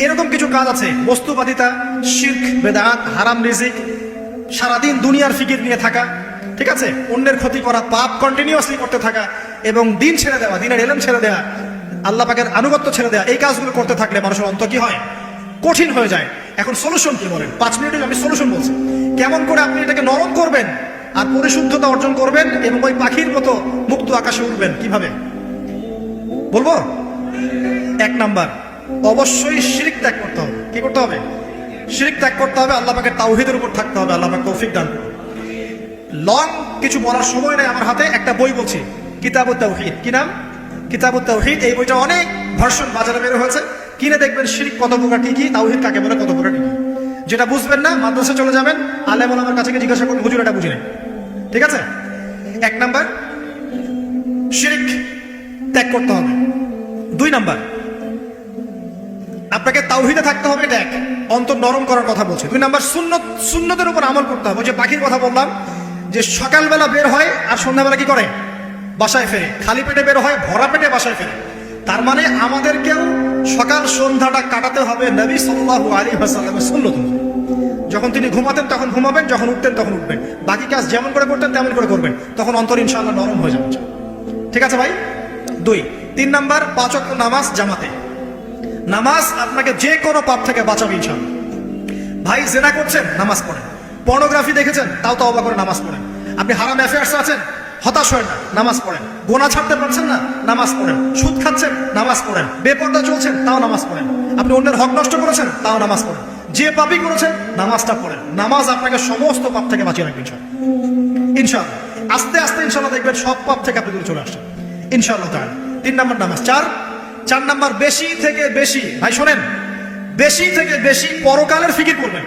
এরকম কিছু কাজ আছে, বস্তুবাদিতা, শিরক, বেদাত, হারাম রিজিক, সারাদিন দুনিয়ার ফিকির নিয়ে থাকা, ঠিক আছে, অন্যের ক্ষতি করা, পাপ কন্টিনিউয়াসলি করতে থাকা, এবং দিন ছেড়ে দেওয়া, দিনের এলেম ছেড়ে দেওয়া, আল্লাহ পাকের আনুগত্য ছেড়ে দেওয়া, এই কাজগুলো করতে থাকলে মানুষের অন্তর কি হয়? কঠিন হয়ে যায়। এখন সলিউশন কি বলেন? 5 মিনিটে আমি সলিউশন বলছি। কেমন করে আপনি এটাকে নরম করবেন আর পরিশুদ্ধতা অর্জন করবেন এবং ওই পাখির মতো মুক্ত আকাশে উঠবেন, কিভাবে বলবো? 1 নাম্বার, অবশ্যই শিরক ত্যাগ করতে হবে। কি করতে হবে? শিরক ত্যাগ করতে হবে। আল্লাহ পাকের তাওহীদের উপর থাকতে হবে। আল্লাহ পাক তৌফিক দান করুন। লং কিছু বলার সময় নেই আমার হাতে, একটা বই বলছি, কিতাবুত তাওহীদ। কি নাম? কিতাবুত তাওহীদ। এই বইটা অনেক ভার্সন বাজারে বের হয়েছে, কিনে দেখবেন শিরক কত প্রকার, কি কি, তাওহীদ কাকে বলে, কত প্রকার, কি কি। যেটা বুঝবেন না, মাদ্রাসা চলে যাবেন, আলেম ওলামার কাছে গিয়ে জিজ্ঞাসা করুন, হুজুর এটা বুঝি নাই। ঠিক আছে? 1 নাম্বার, শিরক ত্যাগ করতে হবে। 2 নাম্বার, আপনাকে তাওহীদে থাকতে হবে, এটা এক, অন্তর নরম করার কথা বলছে। 2 নাম্বার, সুন্নতের উপর আমল করতে হবে। যে পাখির কথা বললাম, যে সকালবেলা বের হয় আর সন্ধ্যাবেলা কি করে? বাসায় ফেরে। খালি পেটে বের হয়, ভরা পেটে বাসায় ফেরে। তার মানে আমাদেরকেও সকাল সন্ধ্যাটা কাটাতে হবে নবী সাল্লাল্লাহু আলাইহি ওয়াসাল্লামের সুন্নত অনুযায়ী। যখন তিনি ঘুমাতেন তখন ঘুমাবেন, যখন উঠতেন তখন উঠবেন, বাকি কাজ যেমন করে করতেন তেমন করে করবেন, তখন অন্তর ইনশাআল্লাহ নরম হয়ে যাবে। ঠিক আছে ভাই? 2। 3 নাম্বার, 5 ওয়াক্ত নামাজ জামাতে। নামাজ আপনাকে যে কোনো পাপ থেকে বাঁচাবে ইনশাআল্লাহ। ভাই জেনা করছেন, নামাজ পড়েন। পর্নোগ্রাফি দেখেছেন, তাও তওবা করে নামাজ পড়েন। আপনি হারাম অ্যাফেয়ার্স আছেন, হতাশ হয় না, নামাজ পড়েন। গোনা ছাড়তে পারছেন না, নামাজ পড়েন। সুদ খাচ্ছেন, নামাজ পড়েন। বেপর্দা চলছেন, তাও নামাজ পড়েন। আপনি অন্যের হক নষ্ট করেছেন, তাও নামাজ পড়েন। যে পাপই করেছেন, নামাজটা পড়েন। নামাজ আপনাকে সমস্ত পাপ থেকে বাঁচিয়ে রাখবে ইনশাআল্লাহ। আস্তে আস্তে ইনশাআল্লাহ দেখবেন সব পাপ থেকে আপনি দূরে চলে আসছেন ইনশাআল্লাহ তাআলা। 3 নাম্বার নামাজ। 4 নাম্বার, বেশি থেকে বেশি, ভাই শোনেন, বেশি থেকে বেশি পরকালের ফিকির করবেন।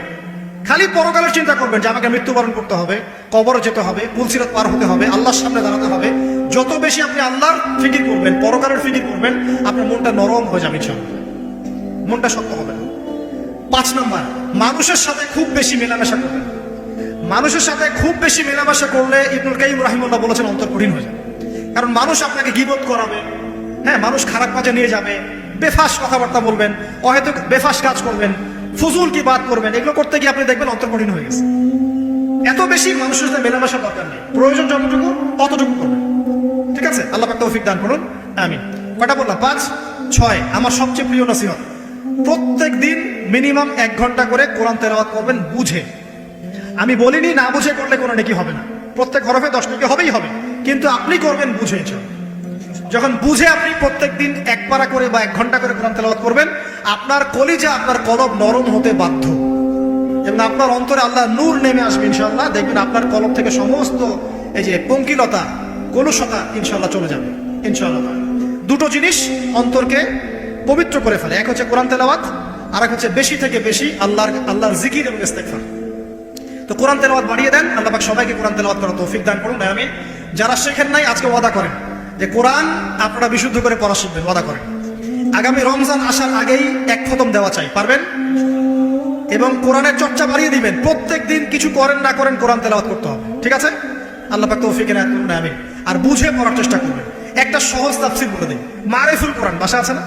খালি পরকালের চিন্তা করবেন যে আমাকে মৃত্যুবরণ করতে হবে, কবরে যেতে হবে, পুলসিরাত পার হতে হবে, আল্লাহর সামনে দাঁড়াতে হবে। যত বেশি আপনি আল্লাহর ফিকির করবেন, পরকালের ফিকির করবেন, আপনার মনটা নরম হয়ে যাবে ইনশাআল্লাহ, মনটা শক্ত হবে না। 5 নাম্বার, মানুষের সাথে খুব বেশি মেলামেশা করবেন। মানুষের সাথে খুব বেশি মেলামেশা করলে ইবনুল কাইয়িম রাহিমাহুল্লাহ বলেছেন অন্তর কঠিন হয়ে যাবে। কারণ মানুষ আপনাকে গীবত করাবে, হ্যাঁ, মানুষ খারাপ কাজে নিয়ে যাবে, বেফাস কথাবার্তা বলবেন, হয়তো বেফাস কাজ করবেন, ফুজুল কি বাদ করবেন। এগুলো করতে গিয়ে আপনি দেখবেন অন্তর কঠিন হয়ে গেছে। এত বেশি মানুষের সাথে মেলামেশা দরকার নেই, প্রয়োজন যতটুকু ততটুকু করবেন। ঠিক আছে? আল্লাহ পাক তৌফিক দান করুন, আমিন। কয়টা বললাম? 5। 6, আমার সবচেয়ে প্রিয় নসিহত, প্রত্যেক দিন মিনিমাম 1 ঘন্টা করে কোরআন তেলাওয়াত করবেন বুঝে। আমি বলিনি না বুঝে করলে কোনো নেকি হবে না, প্রত্যেক হরফে 10 নেকি হবেই হবে, কিন্তু আপনি করবেন বুঝে। যখন বুঝে আপনি প্রত্যেক দিন 1 পারা করে বা 1 ঘন্টা করে কোরআন তেলাওয়াত করবেন, আপনার কলিজা, আপনার কলব নরম হতে বাধ্য, এবং আপনার অন্তরে আল্লাহ নূর নেমে আসবে ইনশাআল্লাহ। দেখবেন আপনার কলব থেকে সমস্ত এই যে পঙ্কিলতা, কলুষতা ইনশাআল্লাহ চলে যাবে ইনশাআল্লাহ। 2টো জিনিস অন্তরকে পবিত্র করে ফেলে, এক হচ্ছে কোরআন তেলাওয়াত, আর এক হচ্ছে বেশি থেকে বেশি আল্লাহর জিকির এবং ইস্তেগফার। তো কোরআন তেলাওয়াত বাড়িয়ে দেন। আল্লাহ পাক সবাইকে কোরআন তেলাওয়াত করার তৌফিক দান করুন, আমিন। যারা শেখেন নাই, আজকে ওয়াদা করেন যে কোরআন আপনারা বিশুদ্ধ করে পড়া শিখবেন, ওয়াদা করেন। আগামী রমজান আসার আগেই 1 খতম দেওয়া চাই, পারবেন? এবং কোরআনের চর্চা বাড়িয়ে দিবেন। প্রত্যেক দিন কিছু করেন না করেন কোরআন তেলাওয়াত করতে হবে, ঠিক আছে? আল্লাহ পাক তৌফিক দান করুন, আমিন। আর বুঝে পড়ার চেষ্টা করবেন। একটা সহজ তাফসীর বলে দিই, মারিফুল কোরআন বাসায় আছে না?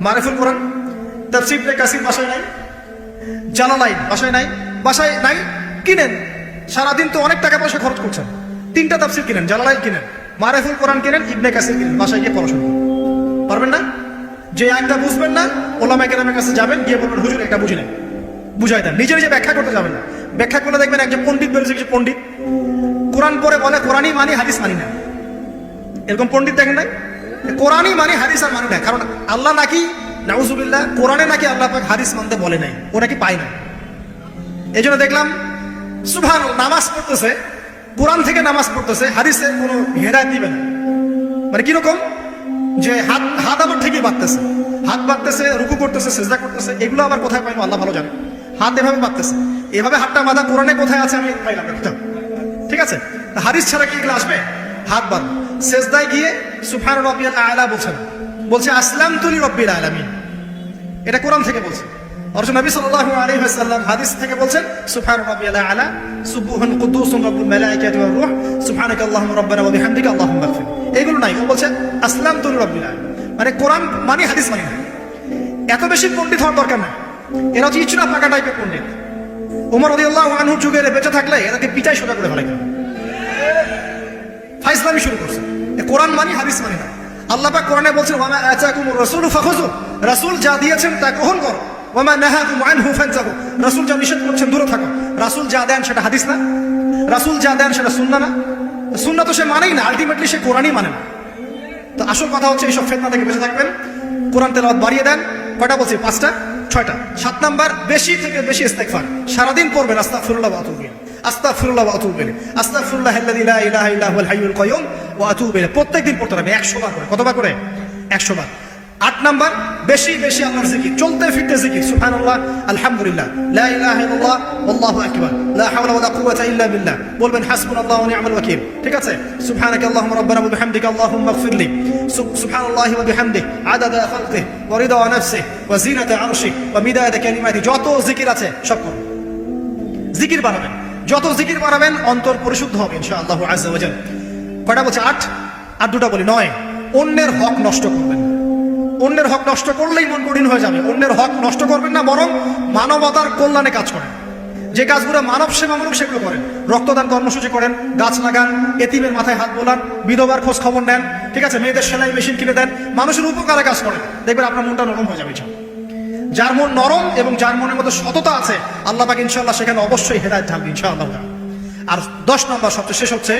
মারিফুল কোরআন, তাফসীর ইবনে কাসির বাসায় নাই, জালালাইন বাসায় নাই, বাসায় নাই, কিনেন। সারাদিন তো অনেক টাকা পয়সা খরচ করছেন, 3টা তাফসীর কিনেন, জালালাইন কিনেন, মারিফুল কোরআন কিনেন, ইবনে কাসির কিনেন, বাসায় গিয়ে পড়াশোনা করুন। পারবেন না? যে আয়াতটা বুঝবেন না, ওলামা কেরামের কাছে যাবেন, গিয়ে বলবেন হুজুর এটা বুঝি নাই, বুঝাই দেন। নিজে নিজে ব্যাখ্যা করতে যাবেন না। ব্যাখ্যা করলে দেখবেন একজন পণ্ডিত বেরোছে, কিছু পণ্ডিত কোরআন পরে বলে কোরআনই মানি, হাদিস মানি না। এরকম পণ্ডিত দেখেন নাই? কোরআনই মানি, হাদিস আর মানি না। কারণ আল্লাহ নাকি, নাউজুবিল্লাহ, কোরআনে নাকি আল্লাহ পাক হাদিস মানতে বলে নাই, ও নাকি পায় না। এই জন্য দেখলাম সুবহানাল্লাহ, নামাজ পড়তেছে, কোরআন থেকে নামাজ পড়তেছে, হাদিসে কোনো হেদায়েত দিবে না। মানে কিরকম? যে হাত আবার ঠিকই বাঁধতেছে, হাত বাঁধতেছে, রুকু করতেছে, সিজদা করতেছে, এগুলো আবার কোথায় পাইবো আল্লাহ ভালো জানে। হাত এভাবে বাঁধতেছে, এভাবে হাতটা বাঁধা কোরআনে কোথায় আছে আমি পাইলাম না। ঠিক আছে? হাদিস ছাড়া কি এগুলো আসবে? হাত বাঁধ, সিজদায় গিয়ে সুবহান রাব্বিয়াল আ'লা বলছেন, বলছে আসলামতু লিরাব্বিল আলামিন, এটা কোরআন থেকে বলছে। অথচ নবী সাল্লাল্লাহু আলাইহি ওয়াসাল্লাম হাদিস থেকে বলছেন সুবহান রাব্বিয়াল আ'লা, সুবহান কুদ্দুসুন রাব্বুল মালাইকাতি ওয়ার রূহ, সুবহানাকাল্লাহুম্মা রাব্বানা ওয়া বিহামদিকা আল্লাহুম্মা ইগফির। এগুলো নাই, ও বলছে আসলামতু লিরাব্বিল আলামিন, মানে কোরআন মানি, হাদিস মানি না। এত বেশি পণ্ডিত হওয়ার দরকার নাই। এরা হচ্ছে ইচনা পাকা টাইপের পণ্ডিত। ওমর রাদিয়াল্লাহু আনহু যুগে বেঁচে থাকলে এরাকে পিটাই সোজা করে ফেলাই, ফাইজলামি শুরু করছে। কোরআন মানি, হাদিস মানি না। আল্লাহ পাক কোরআনে বলছেন ওয়ামা আতাকুমুর রাসূলু ফাখুযু, রাসূল যা দিয়েছেন তা গ্রহণ করো। ওয়ামা নাহাকুম আনহু ফানতাহু, রাসূল যা নিষেধ করছেন দূরে থাকো। রাসূল যা দেন সেটা হাদিস না, রাসূল যা দেন সেটা সুন্নাহ না। সুন্নাহ তো সে মানেই না, আলটিমেটলি সে কোরআনই মানে না। তো আসল কথা হচ্ছে এইসব ফিতনা থেকে বেঁচে থাকবেন, কোরআন তেলাওয়াত বাড়িয়ে দেন। কয়টা বলছি? 5টা 6টা। 7 নাম্বার, বেশি থেকে বেশি ইস্তেগফার সারাদিন পড়বেন। আস্তাগফিরুল্লাহ ওয়া আতুবু ইলাইহি, আস্তাগফিরুল্লাহ ওয়া আতুবু ইলাইহি, আস্তাগফিরুল্লাহাল্লাযী লা ইলাহা ইল্লা হুয়াল হাইয়ুল কাইয়্যুম ওয়া আতুবু ইলাইহি। প্রত্যেকদিন পড়তে হবে 100 বার করে। কতবার করে? 100 বার। 8 নাম্বার, বেশি বেশি আল্লাহর জিকির, চলতে ফিরতে জিকির। সুবহানাল্লাহ, আলহামদুলিল্লাহ, লা ইলাহা ইল্লাল্লাহ, আল্লাহু আকবার, লা হাওলা ওয়ালা কুওয়াতা ইল্লা বিল্লাহ। বলবেন হাসবুনাল্লাহু ওয়া নি'মাল ওয়াকিল। ঠিক আছে? সুবহানাকা আল্লাহুম্মা রাব্বানা ওয়া বিহামদিকা আল্লাহুম্মা ইগফিরলি। সুবহানাল্লাহি ওয়া বিহামদিহি আদাদা খালকিহি ওয়া রিদা নাফসিহি ওয়া জিনাতা আরশিহি ওয়া মিদাদা কালিমাতিহি। যত জিকির আছে সব করুন, জিকির বাড়াবেন। যত জিকির বাড়াবেন অন্তর পরিশুদ্ধ হবে ইনশাআল্লাহু আযজা ওয়া জাল। কয়টা বলছে? 8। আর 2টা বলি। 9, অন্যের হক নষ্ট করবেন। অন্যের হক নষ্ট করলেই মন কঠিন হয়ে যাবে। অন্যের হক নষ্ট করবেন না, বরং মানবতার কল্যাণে কাজ করেন। যে কাজগুলো মানব সেবামূলক সেগুলো করেন। রক্তদান কর্মসূচি করেন, গাছ লাগান, এতিমের মাথায় হাত বোলান, বিধবার খোঁজ খবর নেন। ঠিক আছে? মেয়েদের সেলাই মেশিন কিনে দেন, মানুষের উপকারে কাজ করেন। দেখবেন আপনার মনটা নরম হয়ে যাবে। যার মন নরম এবং যার মনের মধ্যে সততা আছে, আল্লাহ পাক ইনশাআল্লাহ সেখানে অবশ্যই হেদায়েত ঢালবে ইনশাআল্লাহ। আর 10 নম্বর সবচেয়ে শেষ হচ্ছে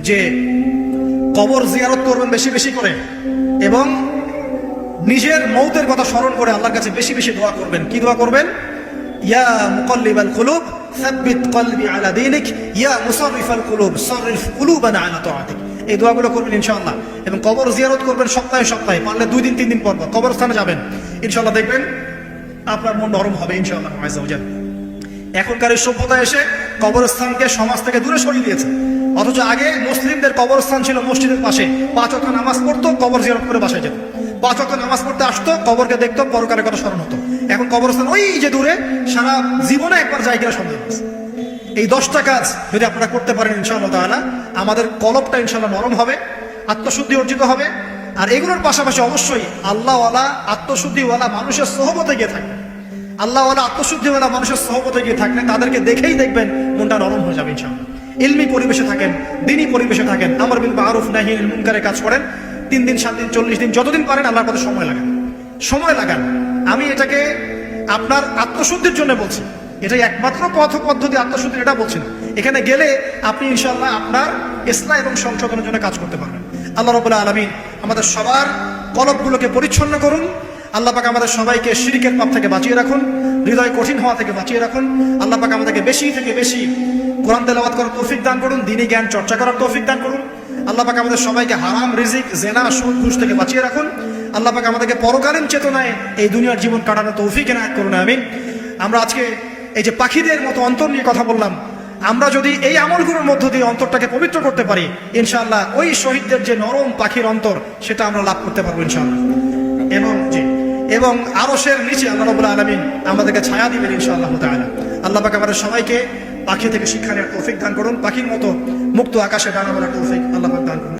যে কবর জিয়ারত করবেন বেশি বেশি করে, এবং নিজের মৌতের কথা স্মরণ করে আল্লাহর কাছে বেশি বেশি দোয়া করবেন। কি দোয়া করবেন? ইয়া মুকাল্লিবাল কুলুব সাব্বিত কলবি আলা দীনিক, ইয়া মুসাররিফাল কুলুব সাররিফ কুলুবানা আলা তাআতিক। এই দোয়াগুলো করবেন ইনশাআল্লাহ। এবং কবর জিয়ারত করবেন সপ্তাহে সপ্তাহে, পারলে 2 দিন 3 দিন পর পর কবরস্থানে যাবেন। ইনশাআল্লাহ দেখবেন আপনার মন নরম হবে ইনশাআল্লাহ আযজা ওয়া জাল। এখনকার এই সভ্যতা এসে কবরস্থানকে সমাজ থেকে দূরে সরিয়ে দিয়েছে। অথচ আগে মুসলিমদের কবরস্থান ছিল মসজিদের পাশে, 5 ওয়াক্ত নামাজ পড়তো, কবর জিয়ারত করে বাসায় যেত। 5 ওয়াক্ত নামাজ পড়তে আসতো, কবরকে দেখতো, পরকালের কথা স্মরণ হতো। এখন কবরস্থান ওই যে দূরে, সারা জীবনে একবার যায় কিনা সন্দেহ আছে। এই 10টা কাজ যদি আপনারা করতে পারেন ইনশাআল্লাহ তাআলা, আমাদের কলবটা ইনশাআল্লাহ নরম হবে, আত্মশুদ্ধি অর্জিত হবে। আর এগুলোর পাশাপাশি অবশ্যই আল্লাহওয়ালা, আত্মশুদ্ধিওয়ালা মানুষের সোহবতে গিয়ে থাকবে। আল্লাহওয়ালা, আত্মশুদ্ধিওয়ালা মানুষের সোহবতে গিয়ে থাকলে তাদেরকে দেখেই দেখবেন মনটা নরম হয়ে যাবে ইনশাআল্লাহ। ইলমি পরিবেশে থাকেন, দ্বীনি পরিবেশে থাকেন, আমর বিল মারুফ নাহি আনিল মুনকারের কাজ করেন। 3 দিন 7 দিন 40 দিন যতদিন পারেন আল্লাহর পথে সময় লাগান। আমি এটাকে আপনার আত্মশুদ্ধির জন্য বলছি, এটাই একমাত্র পদ্ধতি আত্মশুদ্ধির, এটা বলছি না। এখানে গেলে আপনি ইনশাআল্লাহ আপনার ইসলাহ এবং সংশোধনের জন্য কাজ করতে পারবেন। আল্লাহ রাব্বুল আলামিন আমাদের সবার কলবগুলোকে পরিচ্ছন্ন করুন। আল্লাহ পাক আমাদের সবাইকে শিরকের পাপ থেকে বাঁচিয়ে রাখুন, হৃদয় কঠিন হওয়া থেকে বাঁচিয়ে রাখুন। আল্লাহ পাক আমাদেরকে বেশি থেকে বেশি কোরআন তেলাওয়াত করার তৌফিক দান করুন, দ্বীনি জ্ঞান চর্চা করার তৌফিক দান করুন। আল্লাহ পাক আমাদের সবাইকে হারাম রিজিক, জেনা, সুদ, ঘুষ থেকে বাঁচিয়ে রাখুন। আল্লাহ পাক আমাদেরকে পরকালীন চেতনায় এই দুনিয়ার জীবন কাটানোর তৌফিক এনায়েত করুন, আমিন। আমরা আজকে এই যে পাখিদের মতো অন্তর নিয়ে কথা বললাম, আমরা যদি এই আমলগুলোর মধ্য দিয়ে অন্তরটাকে পবিত্র করতে পারি ইনশাআল্লাহ, ওই শহীদদের যে নরম পাখির অন্তর সেটা আমরা লাভ করতে পারবো ইনশাআল্লাহ। এবং আরশের নিচে আল্লাহ রাব্বুল আলামিন আমাদেরকে ছায়া দিবেন ইনশাআল্লাহ তাআলা। আল্লাহ পাক আমাদের সবাইকে পাখি থেকে শিক্ষা নেওয়ার তৌফিক দান করুন, পাখির মতো মুক্ত আকাশে ডানা মেলার তৌফিক আল্লাহ পাক দান করুন।